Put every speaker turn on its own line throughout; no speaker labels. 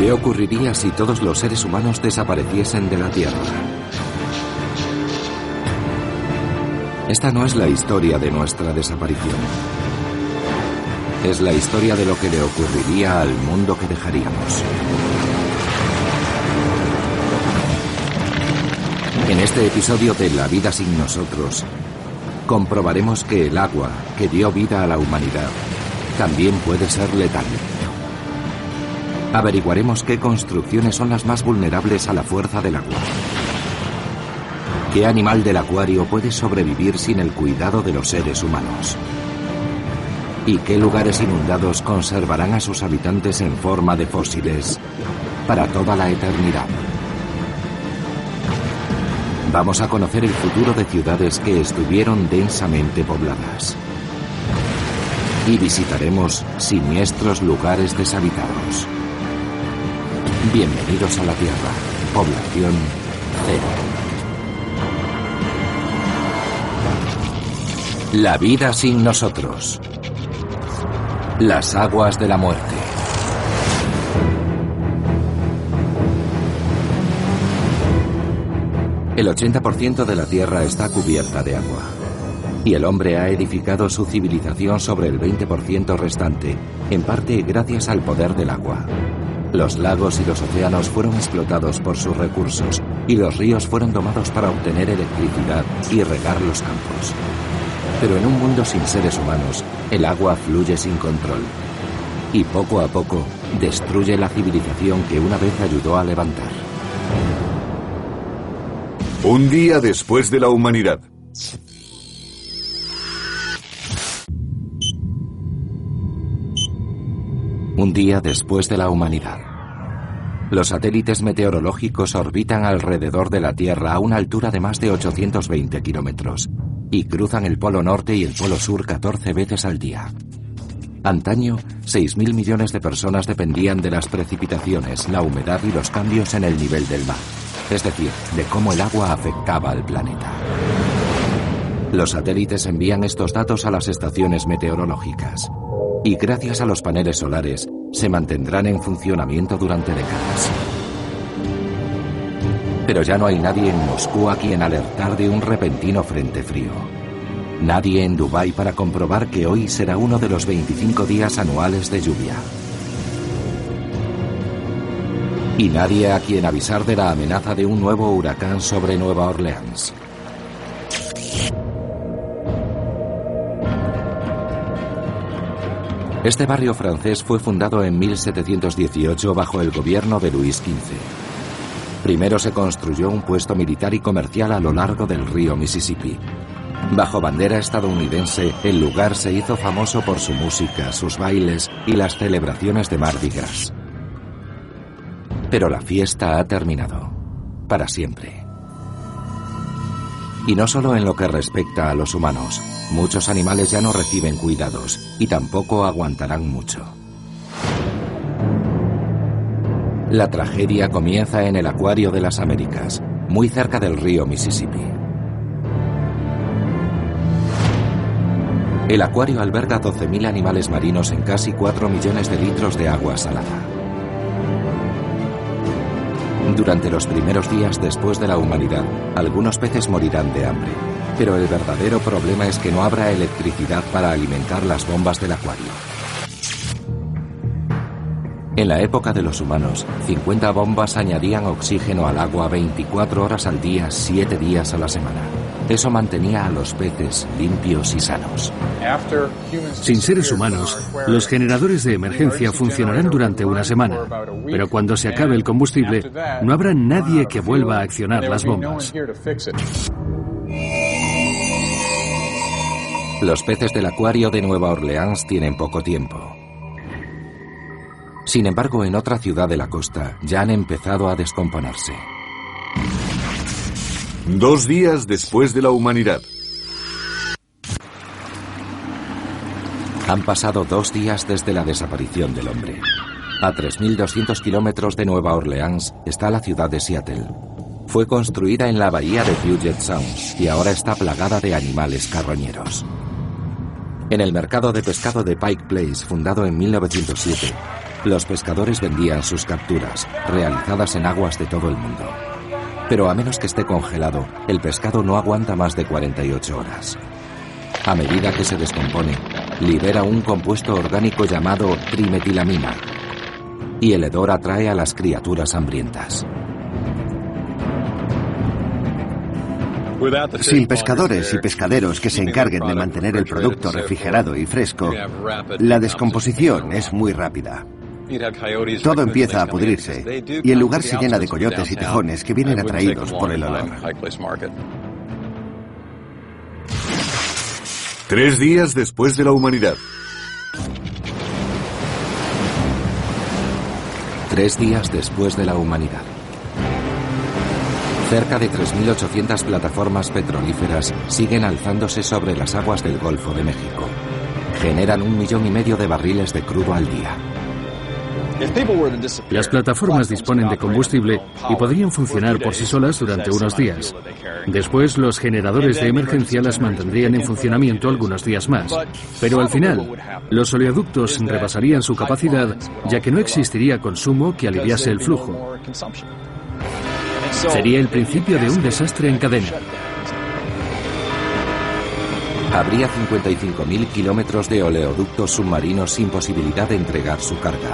¿Qué ocurriría si todos los seres humanos desapareciesen de la Tierra? Esta no es la historia de nuestra desaparición. Es la historia de lo que le ocurriría al mundo que dejaríamos. En este episodio de La vida sin nosotros, comprobaremos que el agua que dio vida a la humanidad también puede ser letal. Averiguaremos qué construcciones son las más vulnerables a la fuerza del agua. ¿Qué animal del acuario puede sobrevivir sin el cuidado de los seres humanos? ¿Y qué lugares inundados conservarán a sus habitantes en forma de fósiles para toda la eternidad? Vamos a conocer el futuro de ciudades que estuvieron densamente pobladas. Y visitaremos siniestros lugares deshabitados. Bienvenidos a la Tierra, población cero. La vida sin nosotros. Las aguas de la muerte. El 80% de la Tierra está cubierta de agua. Y el hombre ha edificado su civilización sobre el 20% restante, en parte gracias al poder del agua. Los lagos y los océanos fueron explotados por sus recursos, y los ríos fueron domados para obtener electricidad y regar los campos. Pero en un mundo sin seres humanos, el agua fluye sin control. Y poco a poco, destruye la civilización que una vez ayudó a levantar.
Un día después de la humanidad.
Un día después de la humanidad. Los satélites meteorológicos orbitan alrededor de la Tierra a una altura de más de 820 kilómetros y cruzan el Polo Norte y el Polo Sur 14 veces al día. Antaño, 6.000 millones de personas dependían de las precipitaciones, la humedad y los cambios en el nivel del mar, es decir, de cómo el agua afectaba al planeta. Los satélites envían estos datos a las estaciones meteorológicas. Y gracias a los paneles solares, se mantendrán en funcionamiento durante décadas. Pero ya no hay nadie en Moscú a quien alertar de un repentino frente frío. Nadie en Dubái para comprobar que hoy será uno de los 25 días anuales de lluvia. Y nadie a quien avisar de la amenaza de un nuevo huracán sobre Nueva Orleans. Este barrio francés fue fundado en 1718 bajo el gobierno de Luis XV. Primero se construyó un puesto militar y comercial a lo largo del río Mississippi. Bajo bandera estadounidense, el lugar se hizo famoso por su música, sus bailes y las celebraciones de Mardi Gras. Pero la fiesta ha terminado, para siempre. Y no solo en lo que respecta a los humanos. Muchos animales ya no reciben cuidados y tampoco aguantarán mucho. La tragedia comienza en el Acuario de las Américas, muy cerca del río Mississippi. El acuario alberga 12.000 animales marinos en casi 4 millones de litros de agua salada. Durante los primeros días después de la humanidad, algunos peces morirán de hambre. Pero el verdadero problema es que no habrá electricidad para alimentar las bombas del acuario. En la época de los humanos, 50 bombas añadían oxígeno al agua 24 horas al día, 7 días a la semana. Eso mantenía a los peces limpios y sanos.
Sin seres humanos, los generadores de emergencia funcionarán durante una semana, pero cuando se acabe el combustible, no habrá nadie que vuelva a accionar las bombas.
Los peces del acuario de Nueva Orleans tienen poco tiempo. Sin embargo, en otra ciudad de la costa ya han empezado a descomponerse.
2 días después de la humanidad.
Han pasado 2 días desde la desaparición del hombre. A 3.200 kilómetros de Nueva Orleans está la ciudad de Seattle. Fue construida en la bahía de Puget Sound y ahora está plagada de animales carroñeros. En el mercado de pescado de Pike Place, fundado en 1907, Los pescadores vendían sus capturas, realizadas en aguas de todo el mundo. Pero a menos que esté congelado, el pescado no aguanta más de 48 horas. A medida que se descompone, libera un compuesto orgánico llamado trimetilamina, y el hedor atrae a las criaturas hambrientas.
Sin pescadores y pescaderos que se encarguen de mantener el producto refrigerado y fresco, la descomposición es muy rápida. Todo empieza a pudrirse y el lugar se llena de coyotes y tejones que vienen atraídos por el olor.
3 días después de la humanidad.
3 días después de la humanidad. Cerca de 3.800 plataformas petrolíferas siguen alzándose sobre las aguas del Golfo de México. Generan 1,5 millones de barriles de crudo al día.
Las plataformas disponen de combustible y podrían funcionar por sí solas durante unos días. Después, los generadores de emergencia las mantendrían en funcionamiento algunos días más. Pero al final, los oleoductos rebasarían su capacidad, ya que no existiría consumo que aliviase el flujo. Sería el principio de un desastre en cadena.
Habría 55.000 kilómetros de oleoductos submarinos sin posibilidad de entregar su carga.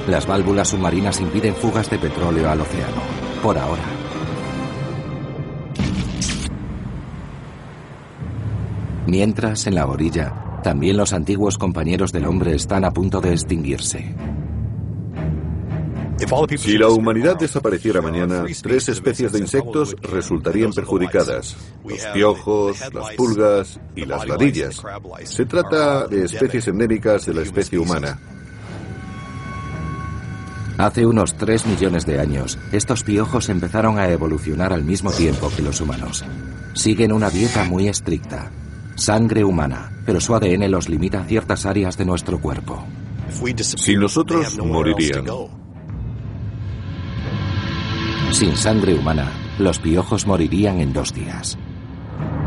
Las válvulas submarinas impiden fugas de petróleo al océano, por ahora. Mientras, en la orilla, también los antiguos compañeros del hombre están a punto de extinguirse.
Si la humanidad desapareciera mañana, 3 especies de insectos resultarían perjudicadas: los piojos, las pulgas y las ladillas. Se trata de especies endémicas de la especie humana.
Hace unos 3 millones de años, estos piojos empezaron a evolucionar al mismo tiempo que los humanos. Siguen una dieta muy estricta. Sangre humana, pero su ADN los limita a ciertas áreas de nuestro cuerpo.
Sin nosotros, morirían.
Sin sangre humana, los piojos morirían en 2 días.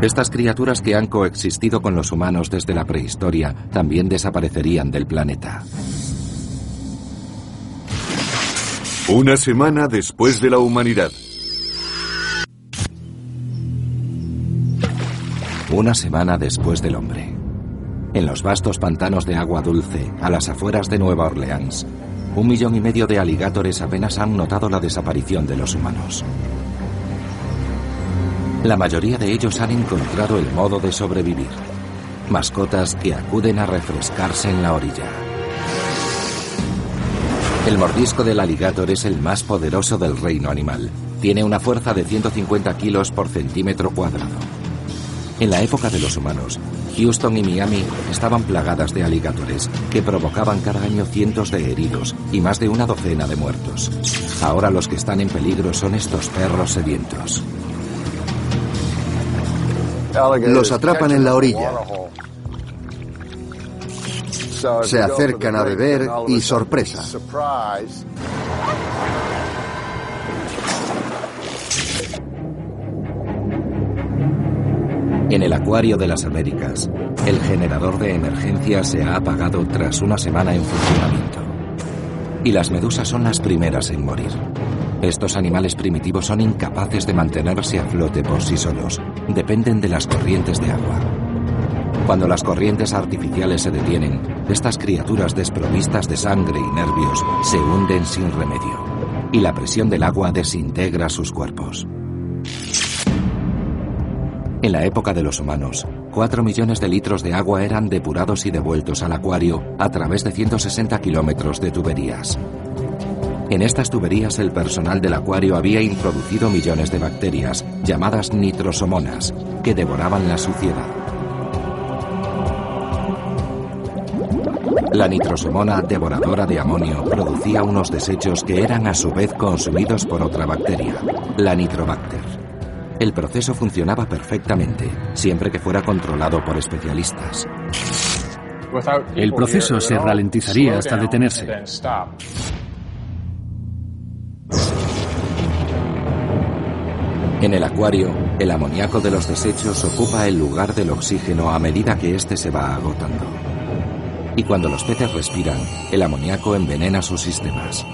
Estas criaturas que han coexistido con los humanos desde la prehistoria también desaparecerían del planeta.
1 semana después de la humanidad.
1 semana después del hombre. En los vastos pantanos de agua dulce, a las afueras de Nueva Orleans, 1,5 millones de alligátores apenas han notado la desaparición de los humanos. La mayoría de ellos han encontrado el modo de sobrevivir. Mascotas que acuden a refrescarse en la orilla. El mordisco del alligator es el más poderoso del reino animal. Tiene una fuerza de 150 kilos por centímetro cuadrado. En la época de los humanos, Houston y Miami estaban plagadas de alligatores que provocaban cada año cientos de heridos y más de una docena de muertos. Ahora los que están en peligro son estos perros sedientos.
Los atrapan en la orilla. Se acercan a beber y sorpresa.
En el acuario de las Américas, el generador de emergencia se ha apagado tras una semana en funcionamiento. Y las medusas son las primeras en morir. Estos animales primitivos son incapaces de mantenerse a flote por sí solos. Dependen de las corrientes de agua. Cuando las corrientes artificiales se detienen, estas criaturas desprovistas de sangre y nervios se hunden sin remedio. Y la presión del agua desintegra sus cuerpos. En la época de los humanos, 4 millones de litros de agua eran depurados y devueltos al acuario a través de 160 kilómetros de tuberías. En estas tuberías el personal del acuario había introducido millones de bacterias, llamadas nitrosomonas, que devoraban la suciedad. La nitrosomona devoradora de amonio producía unos desechos que eran a su vez consumidos por otra bacteria, la Nitrobacter. El proceso funcionaba perfectamente, siempre que fuera controlado por especialistas.
El proceso se ralentizaría hasta detenerse.
En el acuario, el amoníaco de los desechos ocupa el lugar del oxígeno a medida que éste se va agotando. Y cuando los peces respiran, el amoníaco envenena sus sistemas.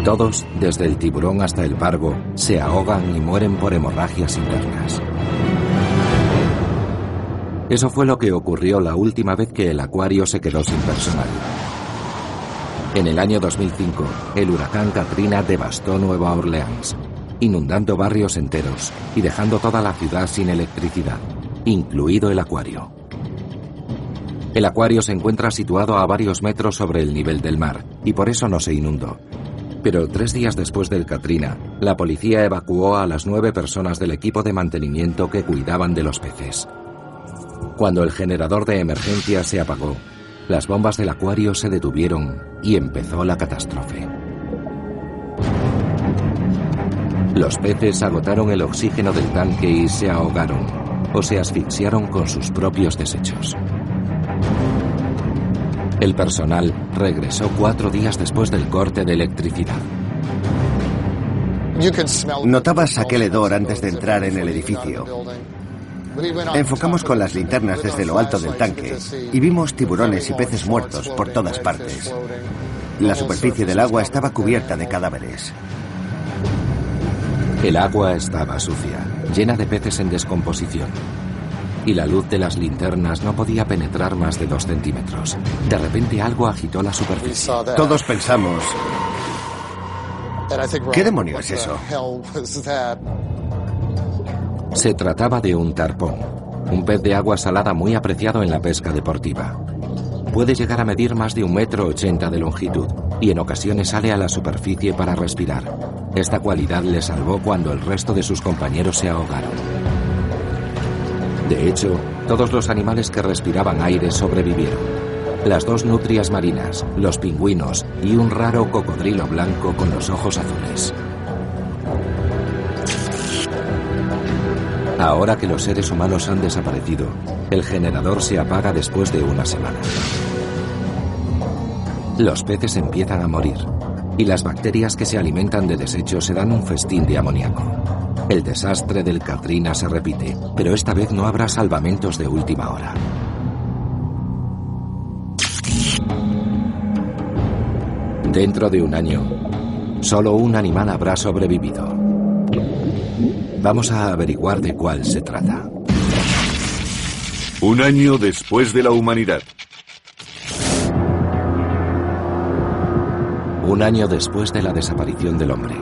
Todos, desde el tiburón hasta el pargo, se ahogan y mueren por hemorragias internas. Eso fue lo que ocurrió la última vez que el acuario se quedó sin personal. En el año 2005, el huracán Katrina devastó Nueva Orleans, inundando barrios enteros y dejando toda la ciudad sin electricidad, incluido el acuario. El acuario se encuentra situado a varios metros sobre el nivel del mar y por eso no se inundó. Pero 3 días después del Katrina, la policía evacuó a las 9 personas del equipo de mantenimiento que cuidaban de los peces. Cuando el generador de emergencia se apagó, las bombas del acuario se detuvieron y empezó la catástrofe. Los peces agotaron el oxígeno del tanque y se ahogaron o se asfixiaron con sus propios desechos. El personal regresó 4 días después del corte de electricidad.
Notabas aquel hedor antes de entrar en el edificio. Enfocamos con las linternas desde lo alto del tanque y vimos tiburones y peces muertos por todas partes. La superficie del agua estaba cubierta de cadáveres.
El agua estaba sucia, llena de peces en descomposición. Y la luz de las linternas no podía penetrar más de 2 centímetros. De repente algo agitó la superficie.
Todos pensamos, ¿qué demonio es eso?
Se trataba de un tarpón, un pez de agua salada muy apreciado en la pesca deportiva. Puede llegar a medir más de 1,80 m de longitud y en ocasiones sale a la superficie para respirar. Esta cualidad le salvó cuando el resto de sus compañeros se ahogaron. De hecho, todos los animales que respiraban aire sobrevivieron. Las 2 nutrias marinas, los pingüinos y un raro cocodrilo blanco con los ojos azules. Ahora que los seres humanos han desaparecido, el generador se apaga después de una semana. Los peces empiezan a morir y las bacterias que se alimentan de desechos se dan un festín de amoníaco. El desastre del Katrina se repite, pero esta vez no habrá salvamentos de última hora. Dentro de un año, solo un animal habrá sobrevivido. Vamos a averiguar de cuál se trata.
Un año después de la humanidad.
Un año después de la desaparición del hombre,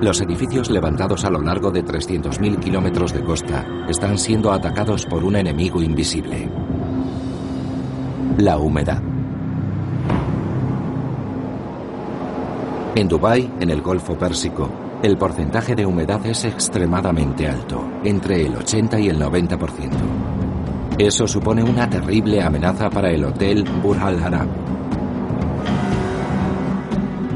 los edificios levantados a lo largo de 300.000 kilómetros de costa están siendo atacados por un enemigo invisible: la humedad. En Dubái, en el Golfo Pérsico, el porcentaje de humedad es extremadamente alto, entre el 80 y el 90%. Eso supone una terrible amenaza para el Hotel Burj Al Arab.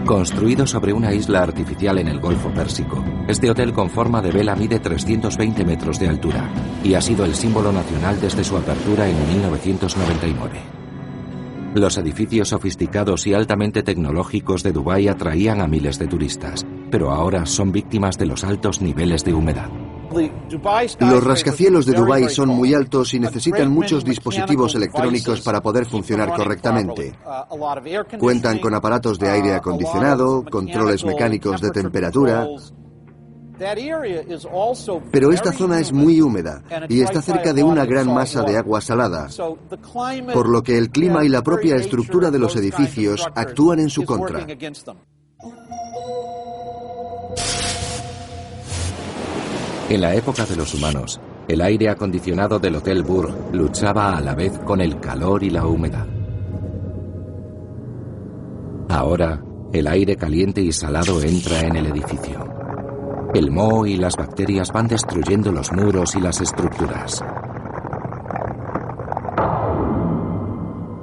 Construido sobre una isla artificial en el Golfo Pérsico, este hotel con forma de vela mide 320 metros de altura y ha sido el símbolo nacional desde su apertura en 1999. Los edificios sofisticados y altamente tecnológicos de Dubái atraían a miles de turistas, pero ahora son víctimas de los altos niveles de humedad.
Los rascacielos de Dubái son muy altos y necesitan muchos dispositivos electrónicos para poder funcionar correctamente. Cuentan con aparatos de aire acondicionado, controles mecánicos de temperatura. Pero esta zona es muy húmeda y está cerca de una gran masa de agua salada, por lo que el clima y la propia estructura de los edificios actúan en su contra.
En la época de los humanos, el aire acondicionado del Hotel Burj luchaba a la vez con el calor y la humedad. Ahora, el aire caliente y salado entra en el edificio. El moho y las bacterias van destruyendo los muros y las estructuras.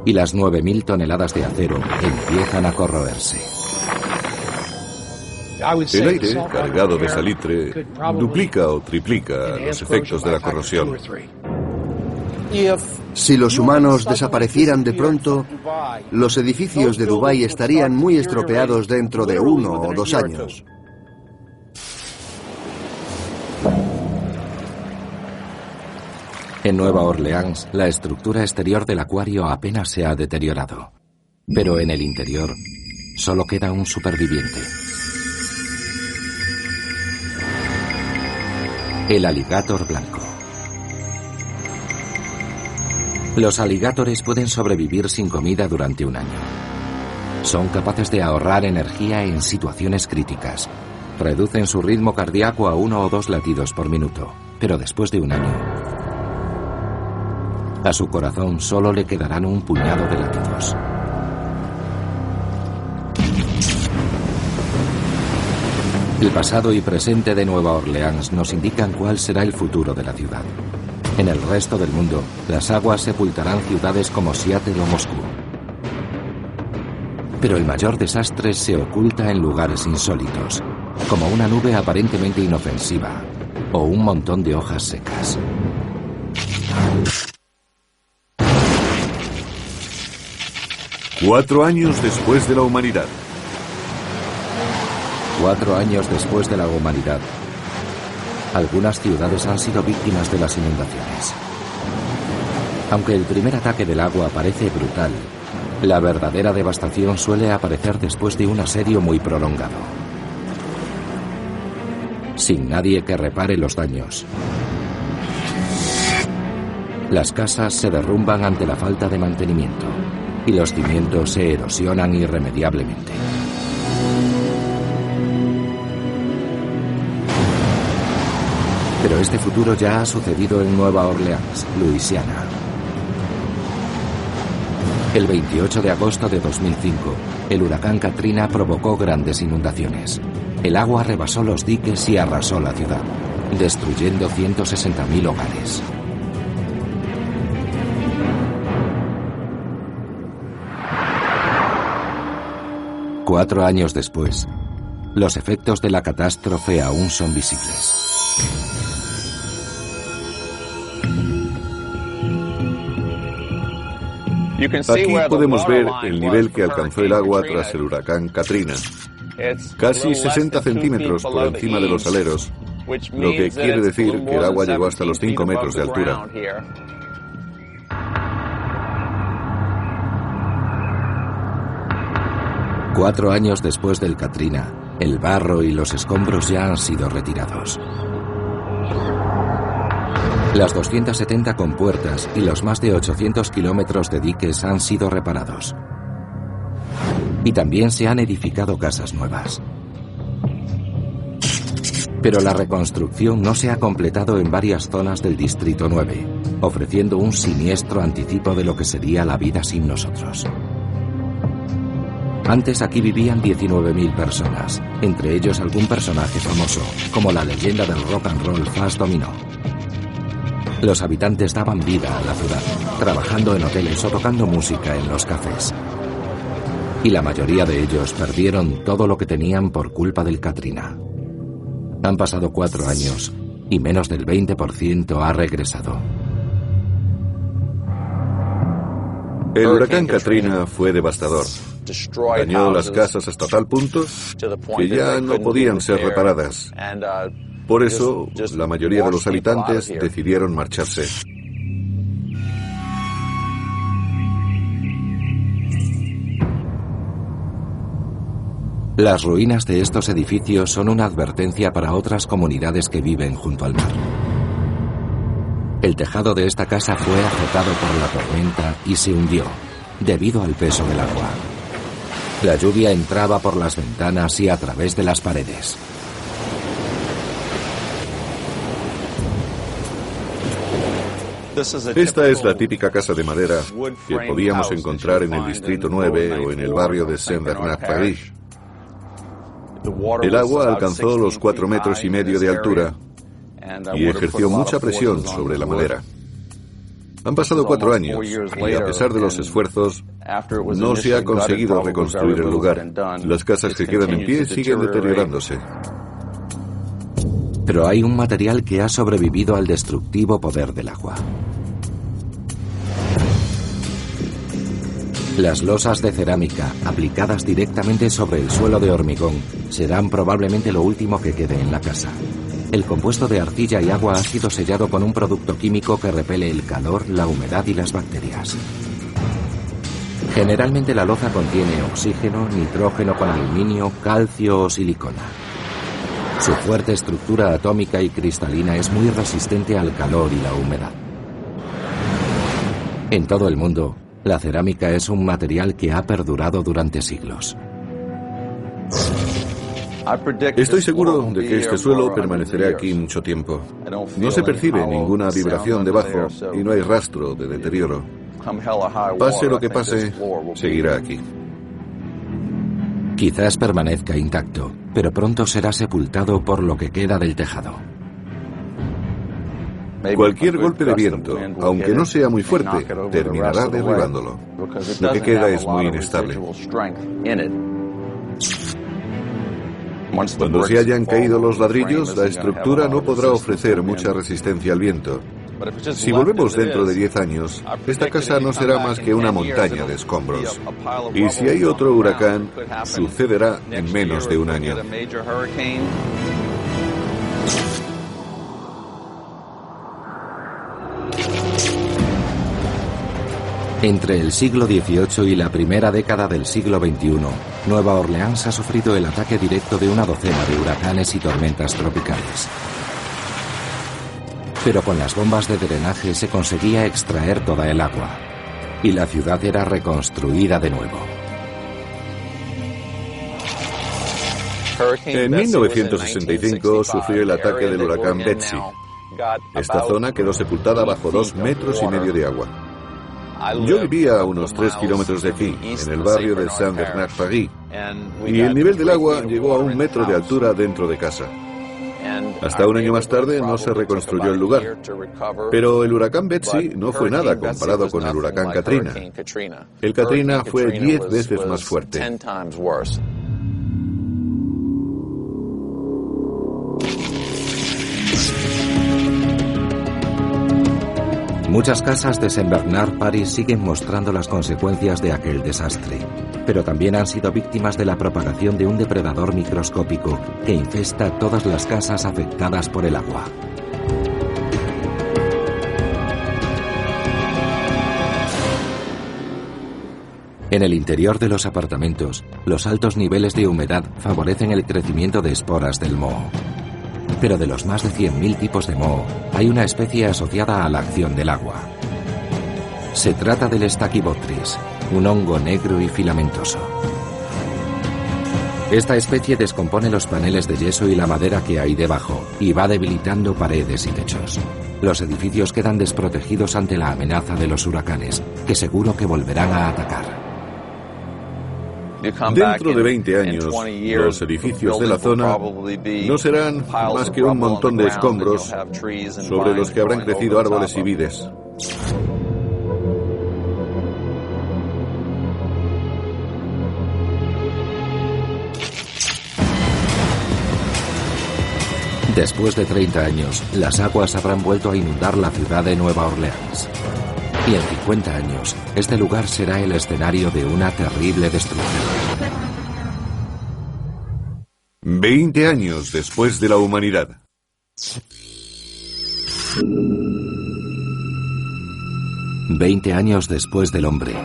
Y las 9.000 toneladas de acero empiezan a corroerse.
El aire, cargado de salitre, duplica o triplica los efectos de la corrosión.
Si los humanos desaparecieran de pronto, los edificios de Dubái estarían muy estropeados dentro de 1 o 2 años.
En Nueva Orleans, la estructura exterior del acuario apenas se ha deteriorado. Pero en el interior, solo queda un superviviente. El alligator blanco. Los alligatores pueden sobrevivir sin comida durante un año. Son capaces de ahorrar energía en situaciones críticas. Reducen su ritmo cardíaco a 1 o 2 latidos por minuto, pero después de un año, a su corazón solo le quedarán un puñado de latidos. El pasado y presente de Nueva Orleans nos indican cuál será el futuro de la ciudad. En el resto del mundo, las aguas sepultarán ciudades como Seattle o Moscú. Pero el mayor desastre se oculta en lugares insólitos, como una nube aparentemente inofensiva o un montón de hojas secas.
Cuatro años después de la humanidad.
4 años después de la humanidad, algunas ciudades han sido víctimas de las inundaciones. Aunque el primer ataque del agua parece brutal, la verdadera devastación suele aparecer después de un asedio muy prolongado. Sin nadie que repare los daños. Las casas se derrumban ante la falta de mantenimiento y los cimientos se erosionan irremediablemente. Pero este futuro ya ha sucedido en Nueva Orleans, Luisiana. El 28 de agosto de 2005, el huracán Katrina provocó grandes inundaciones. El agua rebasó los diques y arrasó la ciudad, destruyendo 160.000 hogares. Cuatro años después, los efectos de la catástrofe aún son visibles.
Aquí podemos ver el nivel que alcanzó el agua tras el huracán Katrina. Casi 60 centímetros por encima de los aleros, lo que quiere decir que el agua llegó hasta los 5 metros de altura.
Cuatro años después del Katrina, el barro y los escombros ya han sido retirados. Las 270 compuertas y los más de 800 kilómetros de diques han sido reparados. Y también se han edificado casas nuevas. Pero la reconstrucción no se ha completado en varias zonas del Distrito 9, ofreciendo un siniestro anticipo de lo que sería la vida sin nosotros. Antes aquí vivían 19.000 personas, entre ellos algún personaje famoso, como la leyenda del rock and roll Fats Domino. Los habitantes daban vida a la ciudad, trabajando en hoteles o tocando música en los cafés. Y la mayoría de ellos perdieron todo lo que tenían por culpa del Katrina. Han pasado 4 años y menos del 20% ha regresado.
El huracán Katrina fue devastador. Dañó las casas hasta tal punto que ya no podían ser reparadas. Por eso, la mayoría de los habitantes decidieron marcharse.
Las ruinas de estos edificios son una advertencia para otras comunidades que viven junto al mar. El tejado de esta casa fue azotado por la tormenta y se hundió, debido al peso del agua. La lluvia entraba por las ventanas y a través de las paredes.
Esta es la típica casa de madera que podíamos encontrar en el Distrito 9 o en el barrio de Saint-Bernard-Parish. El agua alcanzó los 4,5 metros de altura y ejerció mucha presión sobre la madera. Han pasado 4 años y a pesar de los esfuerzos, no se ha conseguido reconstruir el lugar. Las casas que quedan en pie siguen deteriorándose.
Pero hay un material que ha sobrevivido al destructivo poder del agua. Las losas de cerámica, aplicadas directamente sobre el suelo de hormigón, serán probablemente lo último que quede en la casa. El compuesto de arcilla y agua ha sido sellado con un producto químico que repele el calor, la humedad y las bacterias. Generalmente la loza contiene oxígeno, nitrógeno con aluminio, calcio o silicona. Su fuerte estructura atómica y cristalina es muy resistente al calor y la humedad. En todo el mundo, la cerámica es un material que ha perdurado durante siglos.
Estoy seguro de que este suelo permanecerá aquí mucho tiempo. No se percibe ninguna vibración debajo y no hay rastro de deterioro. Pase lo que pase, seguirá aquí.
Quizás permanezca intacto, pero pronto será sepultado por lo que queda del tejado.
Cualquier golpe de viento, aunque no sea muy fuerte, terminará derribándolo. Lo que queda es muy inestable. Cuando se hayan caído los ladrillos, la estructura no podrá ofrecer mucha resistencia al viento. Si volvemos dentro de 10 años, esta casa no será más que una montaña de escombros. Y si hay otro huracán, sucederá en menos de un año.
Entre el siglo XVIII y la primera década del siglo XXI, Nueva Orleans ha sufrido el ataque directo de una docena de huracanes y tormentas tropicales. Pero con las bombas de drenaje se conseguía extraer toda el agua, y la ciudad era reconstruida de nuevo.
En 1965 sufrió el ataque del huracán Betsy. Esta zona quedó sepultada bajo 2,5 metros de agua. Yo vivía a unos 3 kilómetros de aquí, en el barrio de Saint-Bernard-Paris, y el nivel del agua llegó a 1 metro de altura dentro de casa. Hasta un año más tarde no se reconstruyó el lugar, pero el huracán Betsy no fue nada comparado con el huracán Katrina. El Katrina fue 10 veces más fuerte.
Muchas casas de Saint-Bernard-Paris siguen mostrando las consecuencias de aquel desastre, pero también han sido víctimas de la propagación de un depredador microscópico que infesta todas las casas afectadas por el agua. En el interior de los apartamentos, los altos niveles de humedad favorecen el crecimiento de esporas del moho. Pero de los más de 100.000 tipos de moho, hay una especie asociada a la acción del agua. Se trata del Stachybotrys, un hongo negro y filamentoso. Esta especie descompone los paneles de yeso y la madera que hay debajo y va debilitando paredes y techos. Los edificios quedan desprotegidos ante la amenaza de los huracanes, que seguro que volverán a atacar.
Dentro de 20 años, los edificios de la zona no serán más que un montón de escombros sobre los que habrán crecido árboles y vides.
Después de 30 años, las aguas habrán vuelto a inundar la ciudad de Nueva Orleans. Y en 50 años, este lugar será el escenario de una terrible destrucción.
20 años después de la humanidad.
«20 años después del hombre».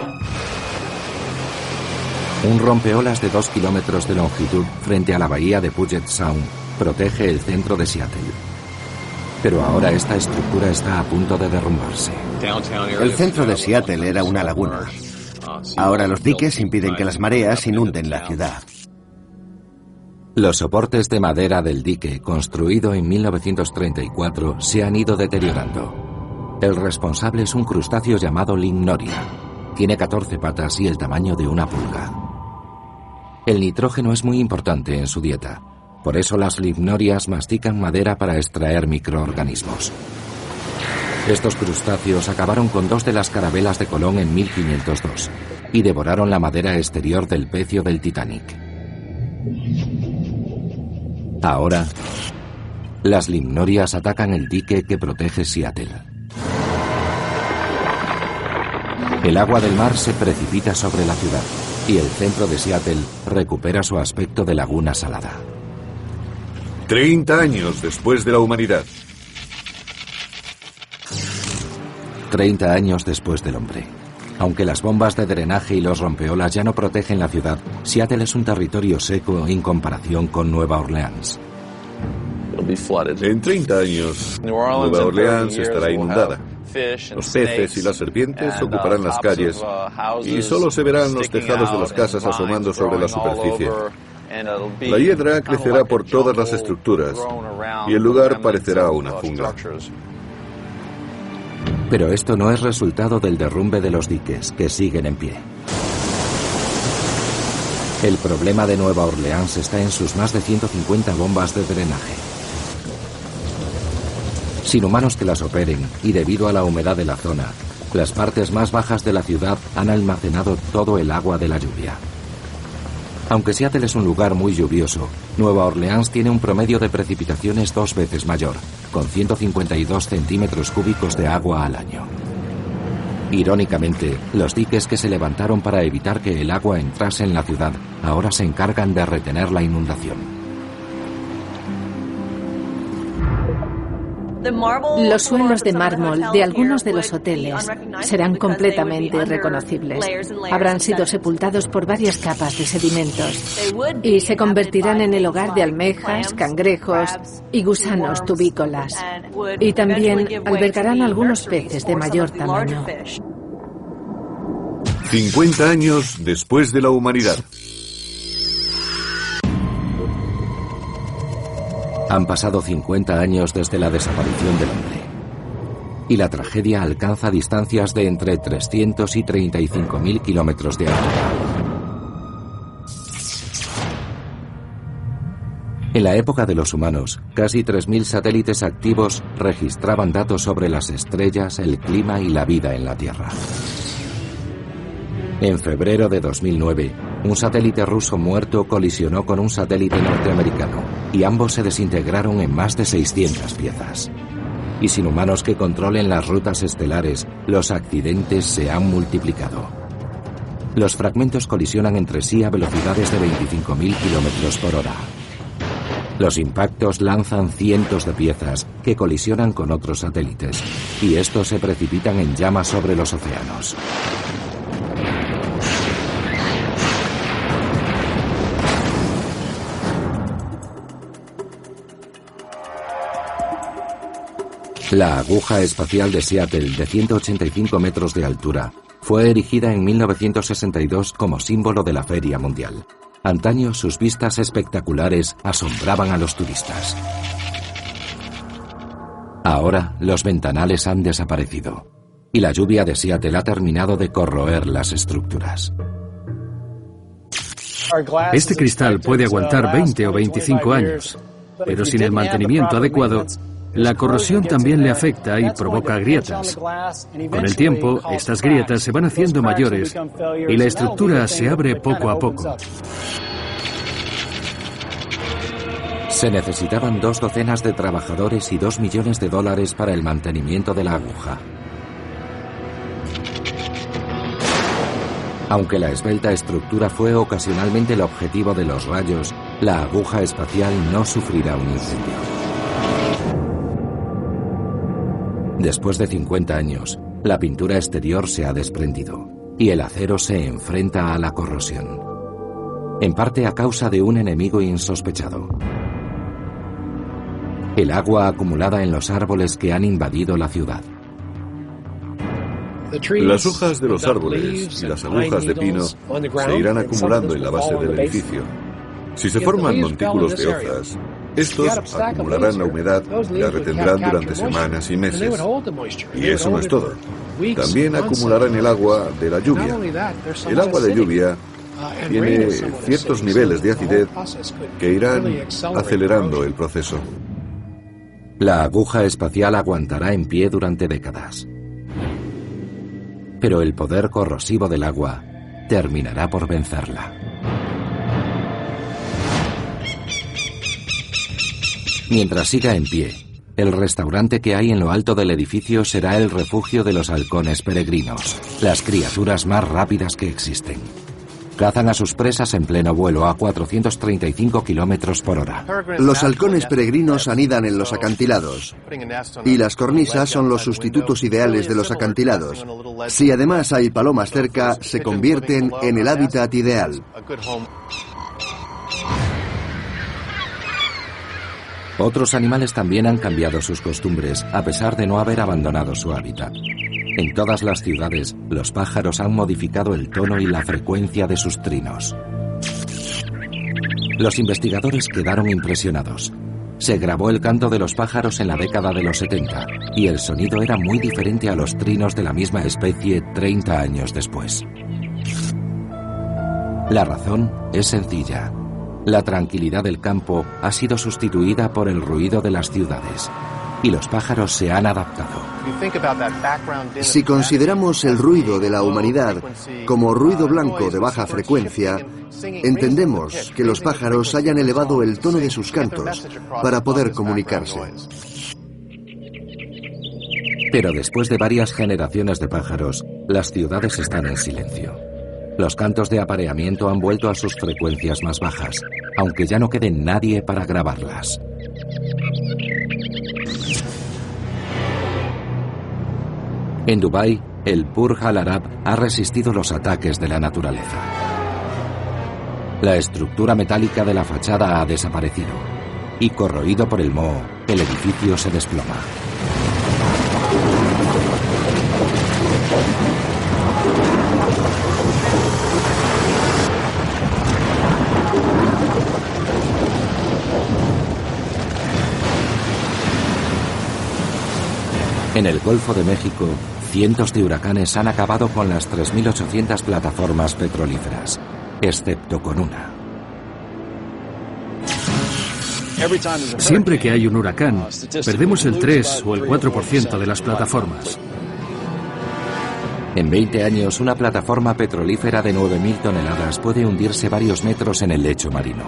Un rompeolas de 2 kilómetros de longitud frente a la bahía de Puget Sound protege el centro de Seattle. Pero ahora esta estructura está a punto de derrumbarse.
El centro de Seattle era una laguna. Ahora los diques impiden que las mareas inunden la ciudad.
Los soportes de madera del dique, construido en 1934, se han ido deteriorando. El responsable es un crustáceo llamado Limnoria. Tiene 14 patas y el tamaño de una pulga. El nitrógeno es muy importante en su dieta. Por eso las limnorias mastican madera para extraer microorganismos. Estos crustáceos acabaron con 2 de las carabelas de Colón en 1502 y devoraron la madera exterior del pecio del Titanic. Ahora, las limnorias atacan el dique que protege Seattle. El agua del mar se precipita sobre la ciudad y el centro de Seattle recupera su aspecto de laguna salada.
30 años después de la humanidad.
30 años después del hombre. Aunque las bombas de drenaje y los rompeolas ya no protegen la ciudad, Seattle es un territorio seco en comparación con Nueva Orleans.
En 30 años, Nueva Orleans estará inundada. Los peces y las serpientes ocuparán las calles y solo se verán los tejados de las casas asomando sobre la superficie. La hiedra crecerá por todas las estructuras y el lugar parecerá una jungla.
Pero esto no es resultado del derrumbe de los diques, que siguen en pie. El problema de Nueva Orleans está en sus más de 150 bombas de drenaje. Sin humanos que las operen y debido a la humedad de la zona, las partes más bajas de la ciudad han almacenado todo el agua de la lluvia. Aunque Seattle es un lugar muy lluvioso, Nueva Orleans tiene un promedio de precipitaciones 2 veces mayor, con 152 centímetros cúbicos de agua al año. Irónicamente, los diques que se levantaron para evitar que el agua entrase en la ciudad ahora se encargan de retener la inundación.
Los suelos de mármol de algunos de los hoteles serán completamente irreconocibles. Habrán sido sepultados por varias capas de sedimentos y se convertirán en el hogar de almejas, cangrejos y gusanos tubícolas. Y también albergarán algunos peces de mayor tamaño.
50 años después de la humanidad.
Han pasado 50 años desde la desaparición del hombre. Y la tragedia alcanza distancias de entre 300 y 35.000 kilómetros de altura. En la época de los humanos, casi 3.000 satélites activos registraban datos sobre las estrellas, el clima y la vida en la Tierra. En febrero de 2009, un satélite ruso muerto colisionó con un satélite norteamericano y ambos se desintegraron en más de 600 piezas. Y sin humanos que controlen las rutas estelares, los accidentes se han multiplicado. Los fragmentos colisionan entre sí a velocidades de 25.000 kilómetros por hora. Los impactos lanzan cientos de piezas que colisionan con otros satélites, y estos se precipitan en llamas sobre los océanos. La aguja espacial de Seattle, de 185 metros de altura, fue erigida en 1962 como símbolo de la Feria Mundial. Antaño sus vistas espectaculares asombraban a los turistas. Ahora los ventanales han desaparecido y la lluvia de Seattle ha terminado de corroer las estructuras.
Este cristal puede aguantar 20 o 25 años, pero sin el mantenimiento adecuado, la corrosión también le afecta y provoca grietas. Con el tiempo, estas grietas se van haciendo mayores y la estructura se abre poco a poco.
Se necesitaban 2 docenas de trabajadores y $2 millones para el mantenimiento de la aguja. Aunque la esbelta estructura fue ocasionalmente el objetivo de los rayos, la aguja espacial no sufrirá un incendio. Después de 50 años, la pintura exterior se ha desprendido y el acero se enfrenta a la corrosión, en parte a causa de un enemigo insospechado: el agua acumulada en los árboles que han invadido la ciudad.
Las hojas de los árboles y las agujas de pino se irán acumulando en la base del edificio. Si se forman montículos de hojas, estos acumularán la humedad y la retendrán durante semanas y meses. Y eso no es todo. También acumularán el agua de la lluvia. El agua de lluvia tiene ciertos niveles de acidez que irán acelerando el proceso.
La aguja espacial aguantará en pie durante décadas. Pero el poder corrosivo del agua terminará por vencerla. Mientras siga en pie, el restaurante que hay en lo alto del edificio será el refugio de los halcones peregrinos, las criaturas más rápidas que existen. Cazan a sus presas en pleno vuelo a 435 kilómetros por hora.
Los halcones peregrinos anidan en los acantilados y las cornisas son los sustitutos ideales de los acantilados. Si además hay palomas cerca, se convierten en el hábitat ideal.
Otros animales también han cambiado sus costumbres, a pesar de no haber abandonado su hábitat. En todas las ciudades, los pájaros han modificado el tono y la frecuencia de sus trinos. Los investigadores quedaron impresionados. Se grabó el canto de los pájaros en la década de los 70 y el sonido era muy diferente a los trinos de la misma especie 30 años después. La razón es sencilla. La tranquilidad del campo ha sido sustituida por el ruido de las ciudades y los pájaros se han adaptado.
Si consideramos el ruido de la humanidad como ruido blanco de baja frecuencia, entendemos que los pájaros hayan elevado el tono de sus cantos para poder comunicarse.
Pero después de varias generaciones de pájaros, las ciudades están en silencio. Los cantos de apareamiento han vuelto a sus frecuencias más bajas, aunque ya no quede nadie para grabarlas. En Dubái, el Burj Al Arab ha resistido los ataques de la naturaleza. La estructura metálica de la fachada ha desaparecido y, corroído por el moho, el edificio se desploma. En el Golfo de México, cientos de huracanes han acabado con las 3.800 plataformas petrolíferas, excepto con una.
Siempre que hay un huracán, perdemos el 3 o el 4% de las plataformas.
En 20 años, una plataforma petrolífera de 9.000 toneladas puede hundirse varios metros en el lecho marino.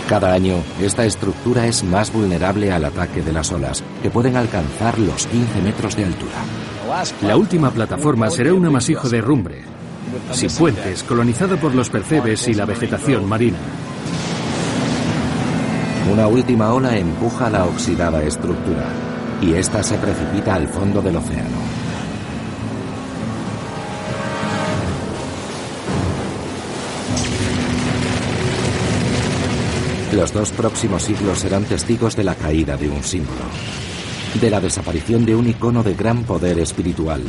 Cada año, esta estructura es más vulnerable al ataque de las olas, que pueden alcanzar los 15 metros de altura.
La última plataforma será un amasijo de herrumbre, sin puentes, colonizada por los percebes y la vegetación marina.
Una última ola empuja la oxidada estructura, y esta se precipita al fondo del océano. Los 2 próximos siglos serán testigos de la caída de un símbolo, de la desaparición de un icono de gran poder espiritual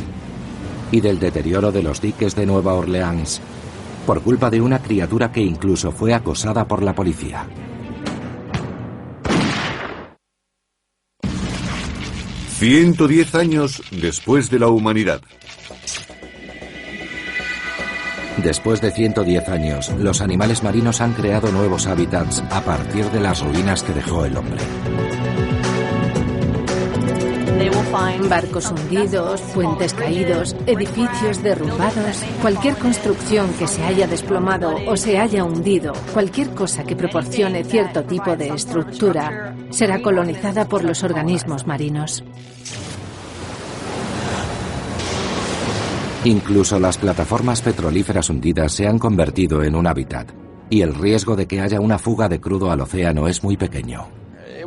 y del deterioro de los diques de Nueva Orleans por culpa de una criatura que incluso fue acosada por la policía.
«110 años después de la humanidad».
Después de 110 años, los animales marinos han creado nuevos hábitats a partir de las ruinas que dejó el hombre.
Barcos hundidos, puentes caídos, edificios derrumbados, cualquier construcción que se haya desplomado o se haya hundido, cualquier cosa que proporcione cierto tipo de estructura, será colonizada por los organismos marinos.
Incluso las plataformas petrolíferas hundidas se han convertido en un hábitat, y el riesgo de que haya una fuga de crudo al océano es muy pequeño.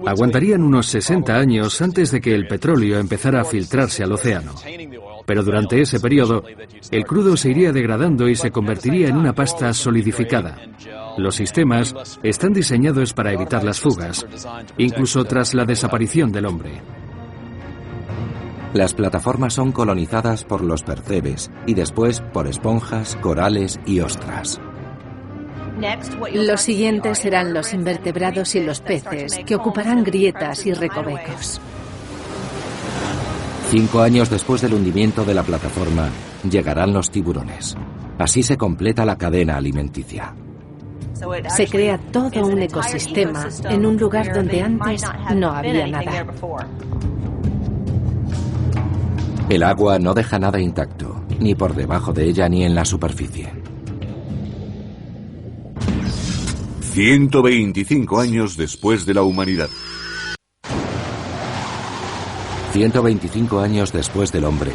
Aguantarían unos 60 años antes de que el petróleo empezara a filtrarse al océano. Pero durante ese periodo, el crudo se iría degradando y se convertiría en una pasta solidificada. Los sistemas están diseñados para evitar las fugas, incluso tras la desaparición del hombre.
Las plataformas son colonizadas por los percebes y después por esponjas, corales y ostras.
Los siguientes serán los invertebrados y los peces, que ocuparán grietas y recovecos.
5 años después del hundimiento de la plataforma, llegarán los tiburones. Así se completa la cadena alimenticia.
Se crea todo un ecosistema en un lugar donde antes no había nada.
El agua no deja nada intacto, ni por debajo de ella ni en la superficie.
125 años después de la humanidad.
125 años después del hombre,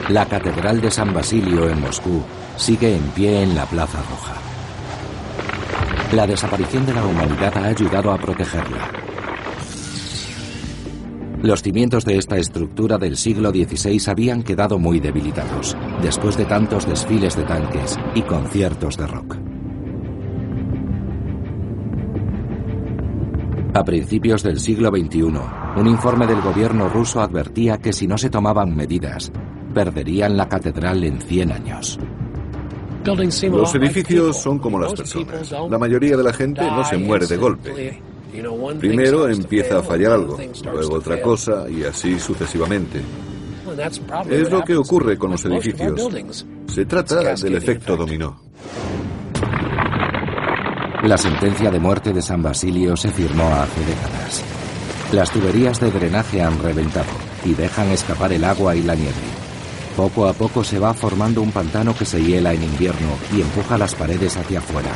La Catedral de San Basilio en Moscú sigue en pie en la Plaza Roja. La desaparición de la humanidad ha ayudado a protegerla. Los cimientos de esta estructura del siglo XVI habían quedado muy debilitados, después de tantos desfiles de tanques y conciertos de rock. A principios del siglo XXI, un informe del gobierno ruso advertía que si no se tomaban medidas, perderían la catedral en 100 años.
Los edificios son como las personas. La mayoría de la gente no se muere de golpe. Primero empieza a fallar algo, luego otra cosa y así sucesivamente. Es lo que ocurre con los edificios. Se trata del efecto dominó.
La sentencia de muerte de San Basilio se firmó hace décadas. Las tuberías de drenaje han reventado y dejan escapar el agua y la nieve. Poco a poco se va formando un pantano que se hiela en invierno y empuja las paredes hacia afuera.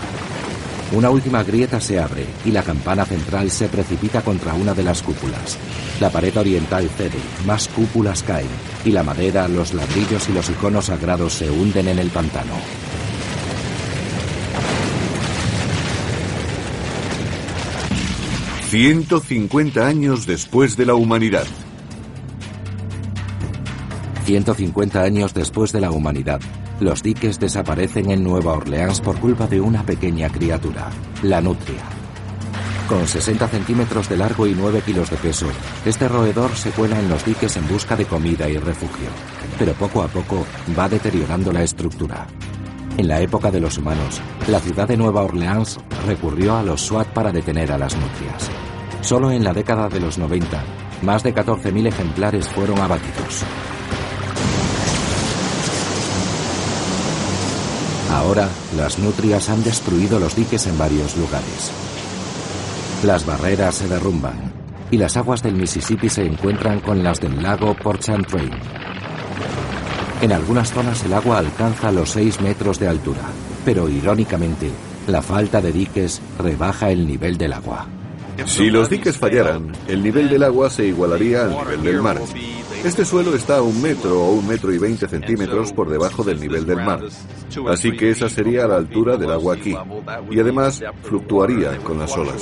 Una última grieta se abre y la campana central se precipita contra una de las cúpulas. La pared oriental cede, más cúpulas caen y la madera, los ladrillos y los iconos sagrados se hunden en el pantano.
«150 años después de la humanidad».
150 años después de la humanidad, los diques desaparecen en Nueva Orleans por culpa de una pequeña criatura, la nutria. Con 60 centímetros de largo y 9 kilos de peso, este roedor se cuela en los diques en busca de comida y refugio, pero poco a poco va deteriorando la estructura. En la época de los humanos, la ciudad de Nueva Orleans recurrió a los SWAT para detener a las nutrias. Solo en la década de los 90, más de 14.000 ejemplares fueron abatidos. Ahora, las nutrias han destruido los diques en varios lugares. Las barreras se derrumban y las aguas del Mississippi se encuentran con las del lago Port St. Vrain. En algunas zonas el agua alcanza los 6 metros de altura, pero irónicamente, la falta de diques rebaja el nivel del agua.
Si los diques fallaran, el nivel del agua se igualaría al nivel del mar. Este suelo está a 1 metro o 1 metro y 20 centímetros por debajo del nivel del mar. Así que esa sería la altura del agua aquí. Y además fluctuaría con las olas.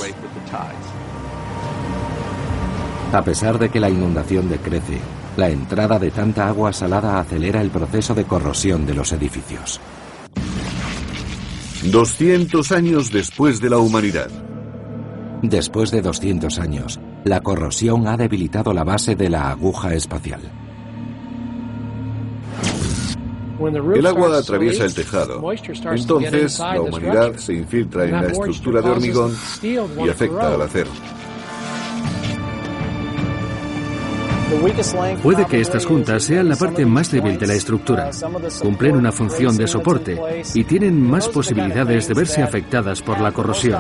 A pesar de que la inundación decrece, la entrada de tanta agua salada acelera el proceso de corrosión de los edificios.
200 años después de la humanidad.
Después de 200 años, la corrosión ha debilitado la base de la aguja espacial.
El agua atraviesa el tejado. Entonces, la humedad se infiltra en la estructura de hormigón y afecta al acero.
Puede que estas juntas sean la parte más débil de la estructura. Cumplen una función de soporte y tienen más posibilidades de verse afectadas por la corrosión.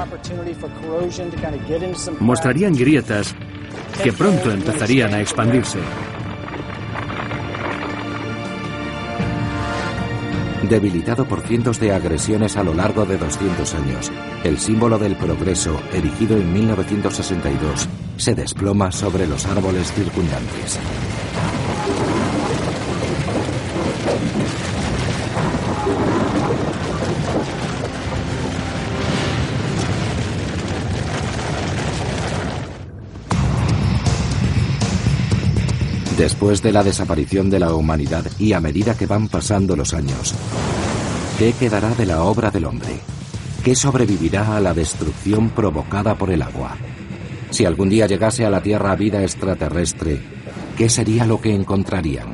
Mostrarían grietas que pronto empezarían a expandirse.
Debilitado por cientos de agresiones a lo largo de 200 años, el símbolo del progreso, erigido en 1962, se desploma sobre los árboles circundantes. Después de la desaparición de la humanidad y a medida que van pasando los años, ¿qué quedará de la obra del hombre? ¿Qué sobrevivirá a la destrucción provocada por el agua? Si algún día llegase a la Tierra vida extraterrestre, ¿qué sería lo que encontrarían?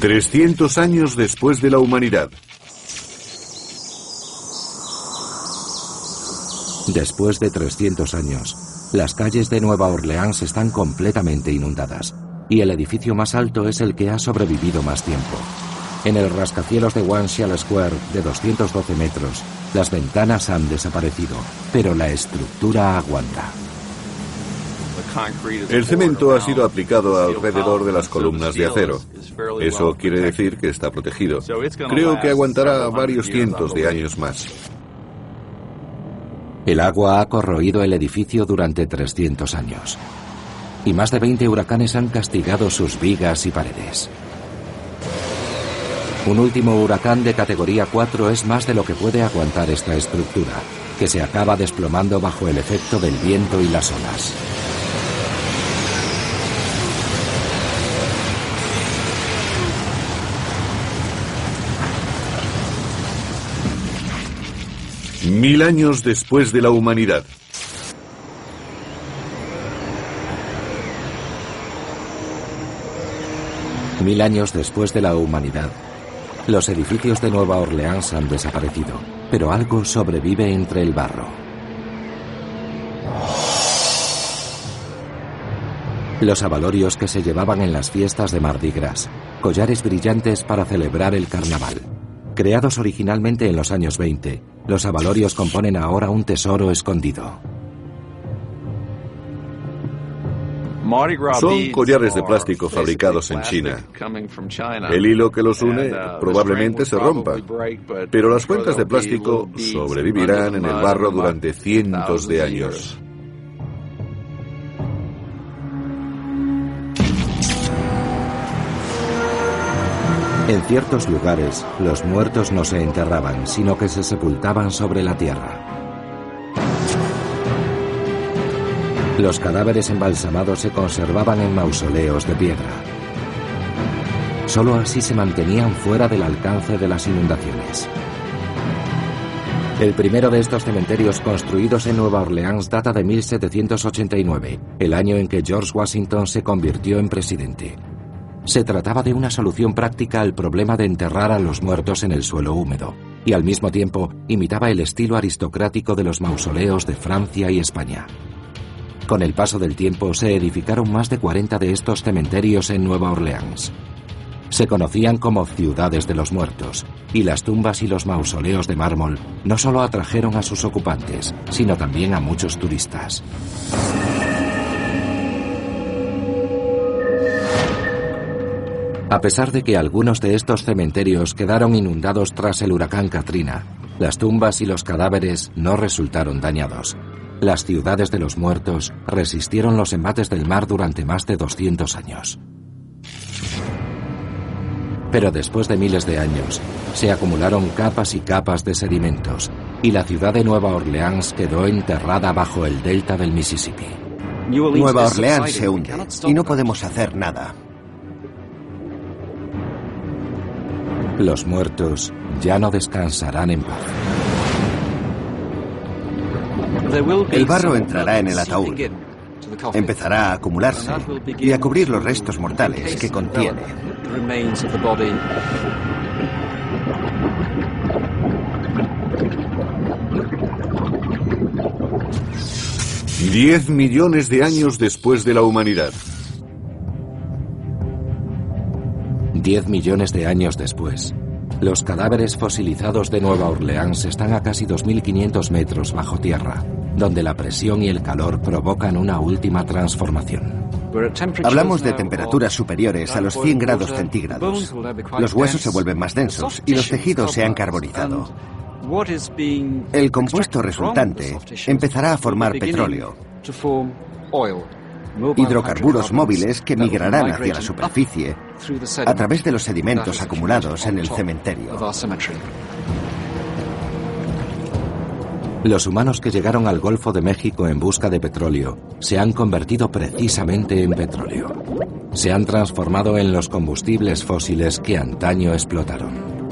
«300 años después de la humanidad».
Después de 300 años, las calles de Nueva Orleans están completamente inundadas y el edificio más alto es el que ha sobrevivido más tiempo. En el rascacielos de One Shell Square, de 212 metros, las ventanas han desaparecido, pero la estructura aguanta.
El cemento ha sido aplicado alrededor de las columnas de acero. Eso quiere decir que está protegido. Creo que aguantará varios cientos de años más.
El agua ha corroído el edificio durante 300 años. y más de 20 huracanes han castigado sus vigas y paredes. Un último huracán de categoría 4 es más de lo que puede aguantar esta estructura, que se acaba desplomando bajo el efecto del viento y las olas.
Mil años después de la humanidad.
Mil años después de la humanidad, los edificios de Nueva Orleans han desaparecido, pero algo sobrevive entre el barro. Los abalorios que se llevaban en las fiestas de Mardi Gras, collares brillantes para celebrar el carnaval. Creados originalmente en los años 20, los abalorios componen ahora un tesoro escondido.
Son collares de plástico fabricados en China. El hilo que los une probablemente se rompa, pero las cuentas de plástico sobrevivirán en el barro durante cientos de años.
En ciertos lugares, los muertos no se enterraban, sino que se sepultaban sobre la tierra. Los cadáveres embalsamados se conservaban en mausoleos de piedra. Solo así se mantenían fuera del alcance de las inundaciones. El primero de estos cementerios construidos en Nueva Orleans data de 1789, el año en que George Washington se convirtió en presidente. Se trataba de una solución práctica al problema de enterrar a los muertos en el suelo húmedo, y al mismo tiempo imitaba el estilo aristocrático de los mausoleos de Francia y España. Con el paso del tiempo se edificaron más de 40 de estos cementerios en Nueva Orleans. Se conocían como ciudades de los muertos, y las tumbas y los mausoleos de mármol no solo atrajeron a sus ocupantes, sino también a muchos turistas. A pesar de que algunos de estos cementerios quedaron inundados tras el huracán Katrina, las tumbas y los cadáveres no resultaron dañados. Las ciudades de los muertos resistieron los embates del mar durante más de 200 años. Pero después de miles de años, se acumularon capas y capas de sedimentos, y la ciudad de Nueva Orleans quedó enterrada bajo el delta del Mississippi.
Nueva Orleans se hunde y no podemos hacer nada.
Los muertos ya no descansarán en paz.
El barro entrará en el ataúd, empezará a acumularse y a cubrir los restos mortales que contiene.
$10 millones de años después de la humanidad.
10 millones de años después, los cadáveres fosilizados de Nueva Orleans están a casi 2.500 metros bajo tierra, donde la presión y el calor provocan una última transformación.
Hablamos de temperaturas superiores a los 100 grados centígrados. Los huesos se vuelven más densos y los tejidos se han carbonizado. El compuesto resultante empezará a formar petróleo, hidrocarburos móviles que migrarán hacia la superficie a través de los sedimentos acumulados en el cementerio.
Los humanos que llegaron al Golfo de México en busca de petróleo se han convertido precisamente en petróleo. Se han transformado en los combustibles fósiles que antaño explotaron.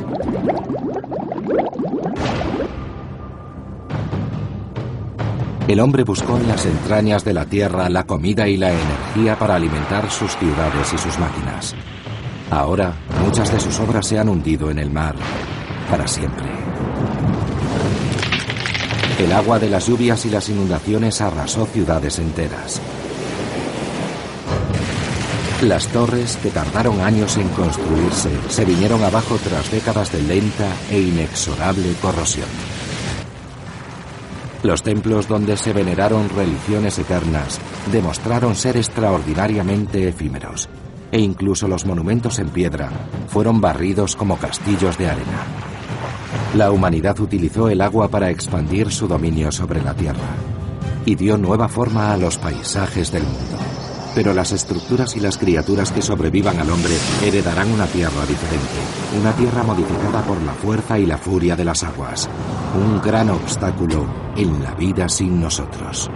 El hombre buscó en las entrañas de la tierra la comida y la energía para alimentar sus ciudades y sus máquinas. Ahora, muchas de sus obras se han hundido en el mar para siempre. El agua de las lluvias y las inundaciones arrasó ciudades enteras. Las torres, que tardaron años en construirse, se vinieron abajo tras décadas de lenta e inexorable corrosión. Los templos donde se veneraron religiones eternas demostraron ser extraordinariamente efímeros, e incluso los monumentos en piedra fueron barridos como castillos de arena. La humanidad utilizó el agua para expandir su dominio sobre la tierra y dio nueva forma a los paisajes del mundo. Pero las estructuras y las criaturas que sobrevivan al hombre heredarán una tierra diferente. Una tierra modificada por la fuerza y la furia de las aguas. Un gran obstáculo en la vida sin nosotros.